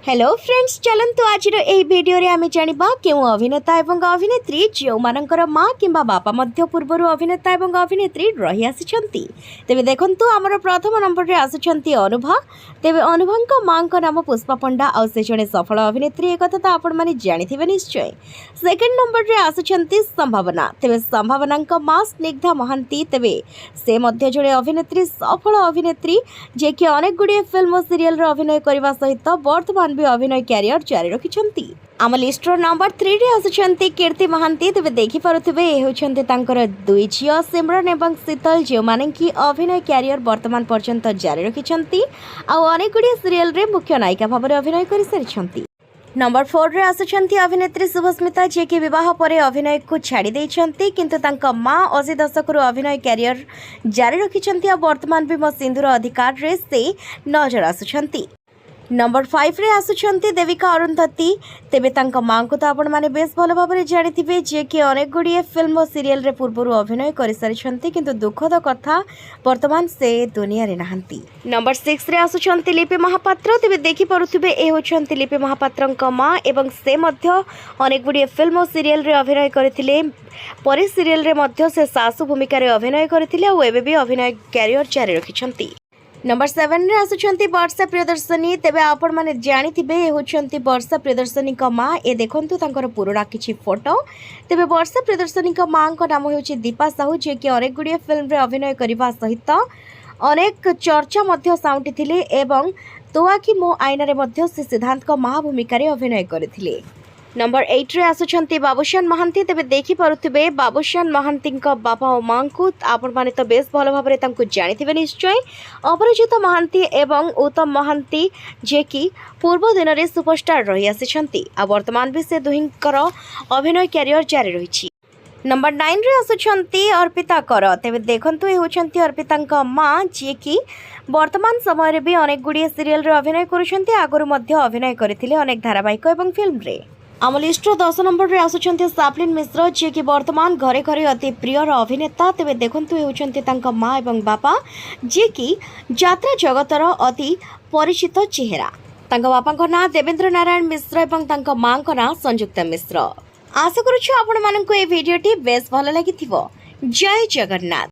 Hello friends, चलतु आज video आम जाना क्यों अभिनेता और अभिनेत्री जो मानकर माँ कि बापा पूर्वर अभिनेता और अभिनेत्री रही आसी तेज देखु आमर प्रथम नंबर में आसुंच अनुभा। तेज अनुभा माँ नाम पुष्पा पंडा आ से जड़े सफल अभिनेत्री एक तो आपण मैंने जानी निश्चय। सेकेंड नंबर में आसुंच संभावना। तेज संभावना माँ स्निग्धा महांती तेज से जड़े अभिनेत्री सफल अभिनेत्री जे कि अनेक गुड़िए फिल्म और सीरियल अभिनय करने सहित वर्तमान भी अभिनय क्यारियर जारी रखिछंती। आम लिस्टर नंबर 3 रे आसुछंती कीर्ति महांती। तेज देखि पारुथिबे ए होछंती तांकर दुई झियो सिमरन एवं शीतल जो माने कि अभिनय क्यारियर वर्तमान पर्यंत जारी रखिछंती आ अनेक गुड़िए सीरियल रे मुख्य नायिका भाव में अभिनय कर सारिछंती। नंबर 4 रे आसुछंती अभिनेत्री शुभस्मिता जे कि विवाह पर अभिनय को छाड़ी देइछंती किंतु तांका मां 80 दशक अभिनय क्यारियर जारी रखिछंती आ वर्तमान भी मो सिंधुर अधिकार रे से नजर आसुछंती। नंबर 5 रे आसुछंती देविका अरुंधती। तेबे तांका मां को तो आपण माने बेस भल भाव में जानिथिबे जे कि अनेक गुड़िए फिल्म और सीरियल रे पूर्व अभिनय कर सारिछंती किंतु दुखद कथा वर्तमान से दुनिया रे नाहंती। नंबर 6 रे आसुछंती लिपि महापात्र। तेबे देखि पारुथिबे ए होछंती लिपि महापात्रक मां एवं से मध्य अनेक गुड़िए फिल्म और सीरियल रे अभिनय करथिले। परे सीरियल रे मध्य से सासु भूमिका रे अभिनय करथिले आ एबे भी अभिनय कैरियर जारी रखिछंती। नंबर 7 रे आसुछंती वर्षा प्रियदर्शनी। तेबे आपण माने जानिथिबे ए होछंती वर्षा प्रियदर्शनी का मां। ए देखंतु तांकर पुराना किछि फोटो। तेबे वर्षा प्रियदर्शनी का मां को नाम होछि दीपा साहू जे कि अनेक गुड़िए फिल्म रे अभिनय करबा सहित अनेक चर्चा मध्य साउंटिथिले एवं तो आखि मो आईना रे मध्य से सिद्धांत का महा भूमिका रे अभिनय करथिले। नंबर 8 रे आसुछंती बाबूशान महांती। तेबे देखि पारुथिबे बाबूशान महांती बापा और मां को आपण माने तो बेस भल भाव में तांको जानिथिबे निश्चय। अपराजित महांती एवं उत्तम महांती जे कि पूर्व दिन रे सुपरस्टार रही आसिछंती आ वर्तमान भी से दुहिंकर अभिनय कैरियर जारी रहिछि। नंबर 9 रे आसुछंती अर्पिता कर। तेबे देखंतु ए होछंती अर्पिता मां जे कि वर्तमान समय रे भी अनेक गुड़िए सीरियल रे अभिनय करुछंती। आगरु मध्य अभिनय करथिले अनेक धारावाहिक एवं फिल्म रे। आम लिस्टर 10 नंबर रे आसुछंती सापलिन मिश्र जे कि वर्तमान घरे घरे अति प्रिय अभिनेता। तेबे देखंतु हेउछंती तांका मां एवं बापा जे कि यात्रा जगतर अति परिचित चेहरा। तांका बापा नाम देवेंद्र नारायण मिश्र एवं तांका मां नाम संयुक्ता मिश्र। आशा करूछु आपण माननकु ए भिडियोटी बेस भल लागिथिबो। जय जगन्नाथ।